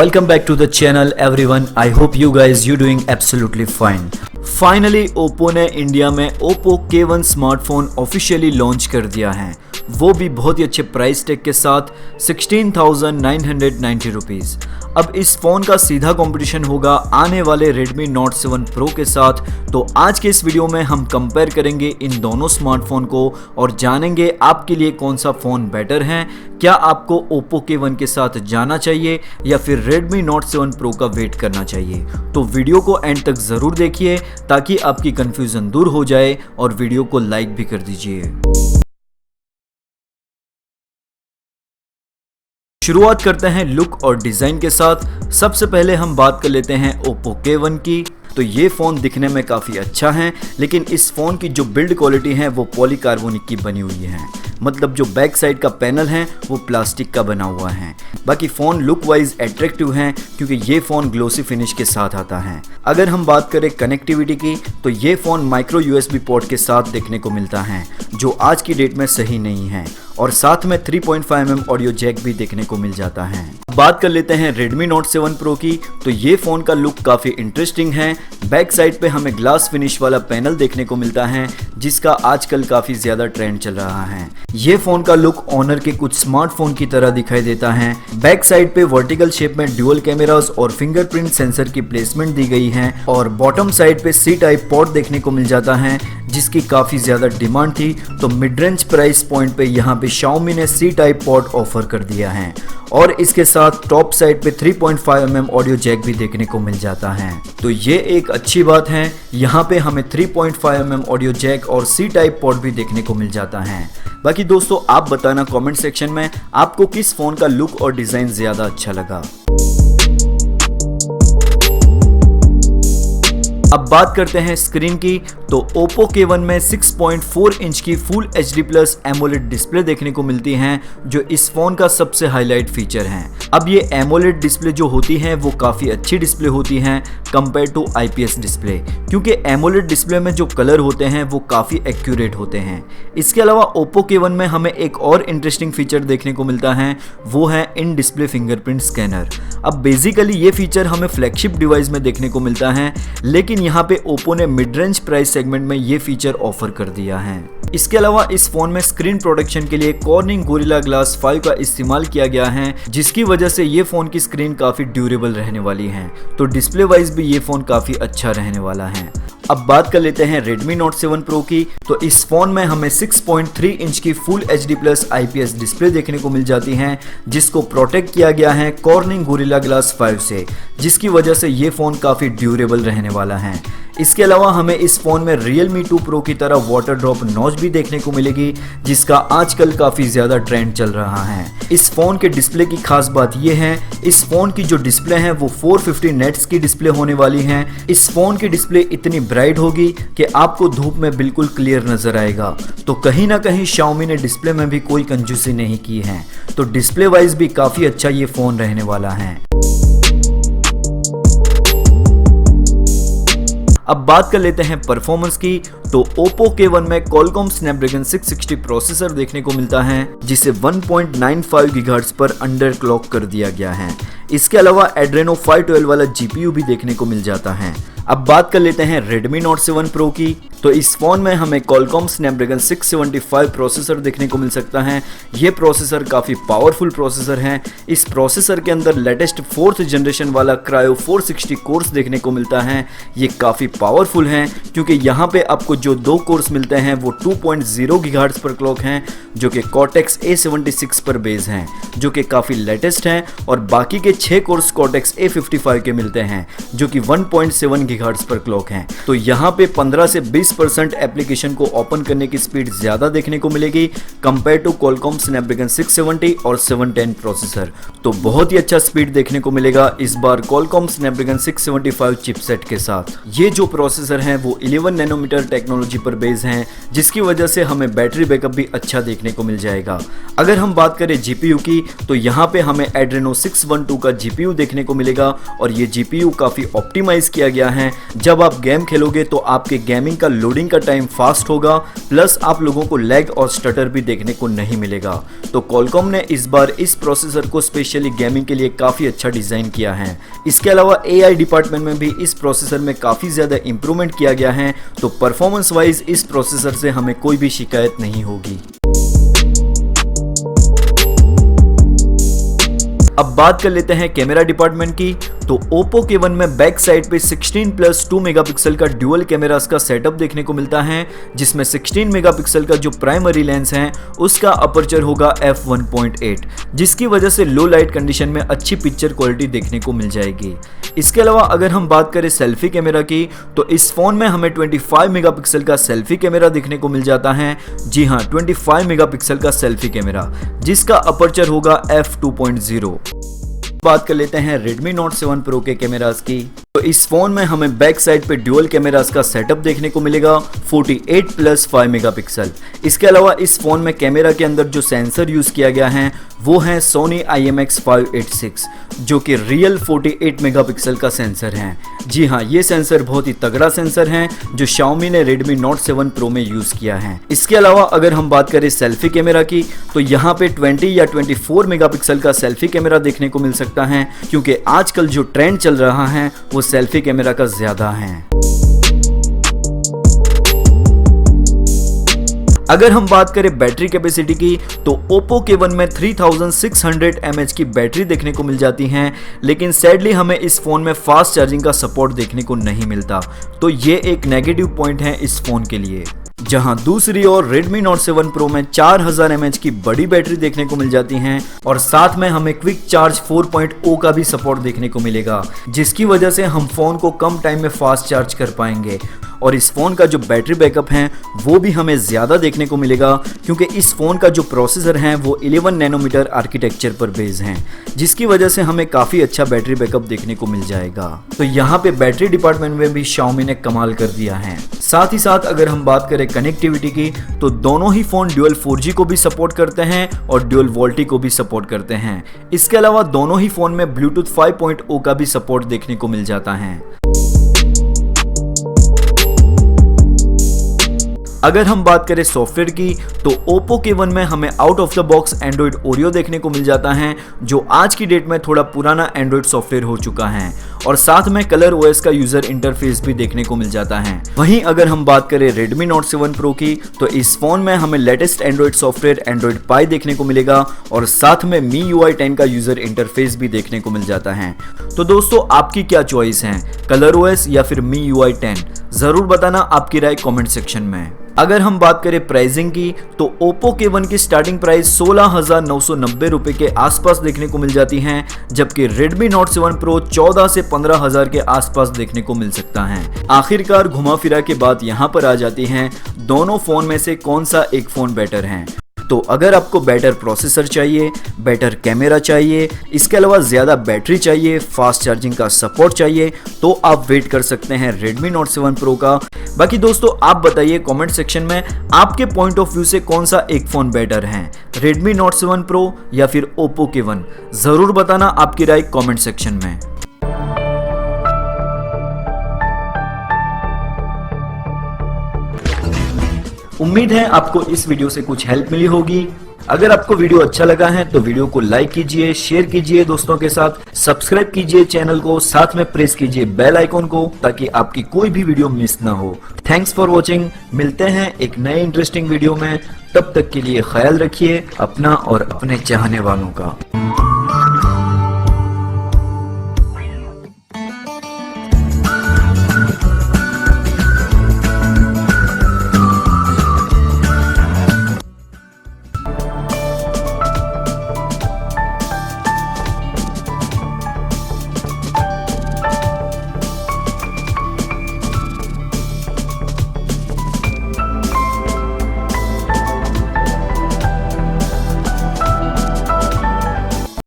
Welcome back to the channel everyone. I hope you guys you doing absolutely fine. Finally Oppo ने India में Oppo K1 smartphone officially launch कर दिया है, वो भी बहुत ही अच्छे प्राइस टैग के साथ 16,990 रुपीज़। अब इस फ़ोन का सीधा कंपटीशन होगा आने वाले Redmi Note 7 Pro के साथ। तो आज के इस वीडियो में हम कंपेयर करेंगे इन दोनों स्मार्टफोन को और जानेंगे आपके लिए कौन सा फ़ोन बेटर है। क्या आपको Oppo K1 के साथ जाना चाहिए या फिर Redmi Note 7 Pro का वेट करना चाहिए। तो वीडियो को एंड तक ज़रूर देखिए ताकि आपकी कंफ्यूजन दूर हो जाए और वीडियो को लाइक भी कर दीजिए। शुरुआत करते हैं लुक और डिज़ाइन के साथ। सबसे पहले हम बात कर लेते हैं Oppo K1 की। तो ये फ़ोन दिखने में काफ़ी अच्छा है, लेकिन इस फ़ोन की जो बिल्ड क्वालिटी है वो पॉलीकार्बोनिक की बनी हुई है। मतलब जो बैक साइड का पैनल है वो प्लास्टिक का बना हुआ है। बाकी फ़ोन लुक वाइज अट्रैक्टिव है क्योंकि ये फ़ोन ग्लोसी फिनिश के साथ आता है। अगर हम बात करें कनेक्टिविटी की तो ये फ़ोन माइक्रो USB पोर्ट के साथ देखने को मिलता है, जो आज की डेट में सही नहीं है, और साथ में 3.5mm ऑडियो जैक भी देखने को मिल जाता है। बात कर लेते हैं Redmi Note 7 Pro की। तो ये फ़ोन का लुक काफ़ी इंटरेस्टिंग है। बैक साइड पे हमें ग्लास फिनिश वाला पैनल देखने को मिलता है, जिसका आजकल काफ़ी ज़्यादा ट्रेंड चल रहा है। ये फ़ोन का लुक ऑनर के कुछ स्मार्टफोन की तरह दिखाई देता है। बैक साइड पे वर्टिकल शेप में ड्यूअल कैमरास और फिंगरप्रिंट सेंसर की प्लेसमेंट दी गई है, और बॉटम साइड पे C टाइप पोर्ट देखने को मिल जाता है, जिसकी काफ़ी ज़्यादा डिमांड थी। तो मिड रेंज प्राइस पॉइंट पे यहाँ पे Xiaomi ने C टाइप पोर्ट ऑफर कर दिया है, और इसके साथ टॉप साइड पे 3.5mm ऑडियो जैक भी देखने को मिल जाता है। तो ये एक अच्छी बात है, यहाँ पे हमें 3.5mm ऑडियो जैक और C टाइप पोर्ट भी देखने को मिल जाता है। बाकी दोस्तों आप बताना कमेंट सेक्शन में आपको किस फ़ोन का लुक और डिज़ाइन ज़्यादा अच्छा लगा। अब बात करते हैं स्क्रीन की। तो Oppo K1 में 6.4 इंच की फुल HD+ AMOLED डिस्प्ले देखने को मिलती है, जो इस फ़ोन का सबसे हाईलाइट फीचर है। अब ये AMOLED डिस्प्ले जो होती है वो काफ़ी अच्छी डिस्प्ले होती हैं कंपेयर टू IPS डिस्प्ले, क्योंकि AMOLED डिस्प्ले में जो कलर होते हैं वो काफ़ी एक्यूरेट होते हैं। इसके अलावा Oppo K1 में हमें एक और इंटरेस्टिंग फीचर देखने को मिलता है, वो है इन डिस्प्ले फिंगरप्रिंट स्कैनर। अब बेसिकली ये फीचर हमें फ्लैगशिप डिवाइस में देखने को मिलता है, लेकिन यहाँ पे Oppo ने मिड रेंज प्राइस सेगमेंट में ये फीचर ऑफर कर दिया है। इसके अलावा इस फोन में स्क्रीन प्रोटेक्शन के लिए कॉर्निंग गोरिल्ला ग्लास 5 का इस्तेमाल किया गया है, जिसकी वजह से ये फोन की स्क्रीन काफी ड्यूरेबल रहने वाली है। तो डिस्प्ले वाइज भी ये फोन काफी अच्छा रहने वाला है। अब बात कर लेते हैं Redmi Note 7 Pro की। तो इस फोन में हमें 6.3 इंच की फुल HD+ IPS डिस्प्ले देखने को मिल जाती है, जिसको प्रोटेक्ट किया गया है कॉर्निंग गोरिल्ला ग्लास 5 से, जिसकी वजह से ये फोन काफी ड्यूरेबल रहने वाला है। इसके अलावा हमें इस फोन में Realme 2 Pro की तरह वाटर ड्रॉप नॉच भी देखने को मिलेगी, जिसका आजकल काफी ज्यादा ट्रेंड चल रहा है। इस फोन के डिस्प्ले की खास बात यह है, इस फोन की जो डिस्प्ले है वो 450 नेट्स की डिस्प्ले होने वाली है। इस फोन की डिस्प्ले इतनी ब्राइट होगी कि आपको धूप में बिल्कुल क्लियर नजर आएगा। तो कहीं ना कहीं Xiaomi ने डिस्प्ले में भी कोई कंजूसी नहीं की है। तो डिस्प्ले वाइज भी काफी अच्छा ये फोन रहने वाला है। अब बात कर लेते हैं परफॉर्मेंस की। तो Oppo K1 में Qualcomm Snapdragon 660 प्रोसेसर देखने को मिलता है, जिसे 1.95 GHz पर अंडर क्लॉक कर दिया गया है। इसके अलावा Adreno 512 वाला GPU भी देखने को मिल जाता है। अब बात कर लेते हैं Redmi Note 7 Pro की। तो इस फोन में हमें Qualcomm Snapdragon 675 प्रोसेसर देखने को मिल सकता है। ये प्रोसेसर काफ़ी पावरफुल प्रोसेसर है। इस प्रोसेसर के अंदर लेटेस्ट 4th जनरेशन वाला Cryo 460 कोर्स देखने को मिलता है। ये काफ़ी पावरफुल है क्योंकि यहाँ पे आपको जो 2 कोर्स मिलते हैं वो 2.0 GHz पर क्लॉक हैं, जो कि Cortex A76 पर बेस हैं, जो कि काफ़ी लेटेस्ट हैं, और बाकी के 6 कोर्स Cortex A55 के मिलते हैं, जो कि 1.7 GHz पर क्लॉक हैं। तो यहाँ पे 15 से 20% एप्लीकेशन को ओपन करने की स्पीड ज़्यादा देखने को मिलेगी कंपेयर टू Qualcomm Snapdragon 670 और 710 प्रोसेसर। तो बहुत ही अच्छा स्पीड देखने को मिलेगा इस बार Qualcomm Snapdragon 675 चिपसेट के साथ। ये जो प्रोसेसर हैं वो 11 नैनोमीटर टेक्नोलॉजी पर बेस हैं, जिसकी वजह से हमें बैटरी बैकअप भी अच्छा देखने को मिल जाएगा। अगर हम बात करें GPU की, तो यहाँ पे हमें Adreno 612 का GPU देखने को मिलेगा, और ये GPU काफ़ी ऑप्टिमाइज किया गया है। जब आप गेम खेलोगे तो आपके गेमिंग का लोडिंग का टाइम फास्ट होगा, प्लस आप लोगों को लैग और स्टटर भी देखने को नहीं मिलेगा। तो क्वालकॉम ने इस बार इस प्रोसेसर को स्पेशली गेमिंग के लिए काफ़ी अच्छा डिज़ाइन किया है। इसके अलावा AI डिपार्टमेंट में भी इस प्रोसेसर में काफ़ी ज़्यादा इंप्रूवमेंट किया गया है, तो परफॉर्मेंस वाइज इस प्रोसेसर से हमें कोई भी शिकायत नहीं होगी। अब बात कर लेते हैं कैमरा डिपार्टमेंट की। तो Oppo K1 में बैक साइड पे 16+2 मेगापिक्सल का ड्यूअल कैमरास का सेटअप देखने को मिलता है, जिसमें 16 मेगापिक्सल का जो प्राइमरी लेंस है उसका अपर्चर होगा f1.8, जिसकी वजह से लो लाइट कंडीशन में अच्छी पिक्चर क्वालिटी देखने को मिल जाएगी। इसके अलावा अगर हम बात करें सेल्फी कैमरा की, तो इस फोन में हमें 25 मेगापिक्सल का सेल्फी कैमरा देखने को मिल जाता है। जी हाँ, 25 मेगापिक्सल का सेल्फी कैमरा, जिसका अपर्चर होगा f2.0। बात कर लेते हैं Redmi Note 7 Pro के कैमरास की। तो इस फोन में हमें बैक साइड पे ड्यूअल कैमरास का सेटअप देखने को मिलेगा 48+5 मेगापिक्सल। इसके अलावा इस फोन में कैमरा के अंदर जो सेंसर यूज किया गया है वो है Sony IMX586, जो कि रियल 48 मेगापिक्सल का सेंसर है। जी हाँ, ये सेंसर बहुत ही तगड़ा सेंसर है जो Xiaomi ने Redmi Note 7 Pro में यूज किया है। इसके अलावा अगर हम बात करें सेल्फी कैमरा की, तो यहाँ पे 20 या 24 मेगापिक्सल का सेल्फी कैमरा देखने को मिल सकता है, क्योंकि आजकल जो ट्रेंड चल रहा है वो सेल्फी कैमरा का ज्यादा है। अगर हम बात करें बैटरी कैपेसिटी की, तो Oppo K1 में 3600 mAh की बैटरी देखने को मिल जाती है, लेकिन सैडली हमें इस फोन में फास्ट चार्जिंग का सपोर्ट देखने को नहीं मिलता, तो ये एक नेगेटिव पॉइंट है इस फोन के लिए। जहां दूसरी ओर Redmi Note 7 Pro में 4000 mAh की बड़ी बैटरी देखने को मिल जाती है, और साथ में हमें क्विक चार्ज 4.0 का भी सपोर्ट देखने को मिलेगा, जिसकी वजह से हम फोन को कम टाइम में फास्ट चार्ज कर पाएंगे। और इस फोन का जो बैटरी बैकअप है वो भी हमें ज्यादा देखने को मिलेगा, क्योंकि इस फोन का जो प्रोसेसर है वो 11 नैनोमीटर आर्किटेक्चर पर बेस है, जिसकी वजह से हमें काफी अच्छा बैटरी बैकअप देखने को मिल जाएगा। तो यहाँ पे बैटरी डिपार्टमेंट में भी Xiaomi ने कमाल कर दिया है। साथ ही साथ अगर हम बात करें कनेक्टिविटी की, तो दोनों ही फोन ड्यूअल 4G को भी सपोर्ट करते हैं और ड्यूअल वोल्टी को भी सपोर्ट करते हैं। इसके अलावा दोनों ही फोन में ब्लूटूथ 5.0 का भी सपोर्ट देखने को मिल जाता है। अगर हम बात करें सॉफ्टवेयर की, तो Oppo K1 में हमें out of the box Android Oreo देखने को मिल जाता है, जो आज की डेट में थोड़ा पुराना एंड्रॉइड सॉफ्टवेयर हो चुका है, और साथ में कलर OS का यूजर इंटरफेस भी देखने को मिल जाता है। वहीं अगर हम बात करें Redmi Note 7 Pro की, तो इस फोन में हमें लेटेस्ट एंड्रॉइड सॉफ्टवेयर एंड्रॉइड पाई देखने को मिलेगा, और साथ में MIUI 10 का यूजर इंटरफेस भी देखने को मिल जाता है। तो दोस्तों, आपकी क्या चॉइस है, कलर OS या फिर MIUI 10? जरूर बताना आपकी राय कमेंट सेक्शन में। अगर हम बात करें प्राइसिंग की, तो Oppo K1 की स्टार्टिंग प्राइस 16,990 रुपए के आसपास देखने को मिल जाती है, जबकि Redmi Note 7 Pro 14 से 15,000 के आसपास देखने को मिल सकता है। आखिरकार घुमा फिरा के बात यहाँ पर आ जाती है, दोनों फोन में से कौन सा एक फोन बेटर है। तो अगर आपको बेटर प्रोसेसर चाहिए, बेटर कैमरा चाहिए, इसके अलावा ज़्यादा बैटरी चाहिए, फास्ट चार्जिंग का सपोर्ट चाहिए, तो आप वेट कर सकते हैं Redmi Note 7 Pro का। बाकी दोस्तों, आप बताइए कमेंट सेक्शन में आपके पॉइंट ऑफ व्यू से कौन सा एक फ़ोन बेटर है, Redmi Note 7 Pro या फिर Oppo K1? ज़रूर बताना आपकी राय कमेंट सेक्शन में। उम्मीद है आपको इस वीडियो से कुछ हेल्प मिली होगी। अगर आपको वीडियो अच्छा लगा है तो वीडियो को लाइक कीजिए, शेयर कीजिए दोस्तों के साथ, सब्सक्राइब कीजिए चैनल को, साथ में प्रेस कीजिए बेल आइकॉन को, ताकि आपकी कोई भी वीडियो मिस ना हो। Thanks for watching. मिलते हैं एक नए इंटरेस्टिंग वीडियो में, तब तक के लिए ख्याल रखिए अपना और अपने चाहने वालों का।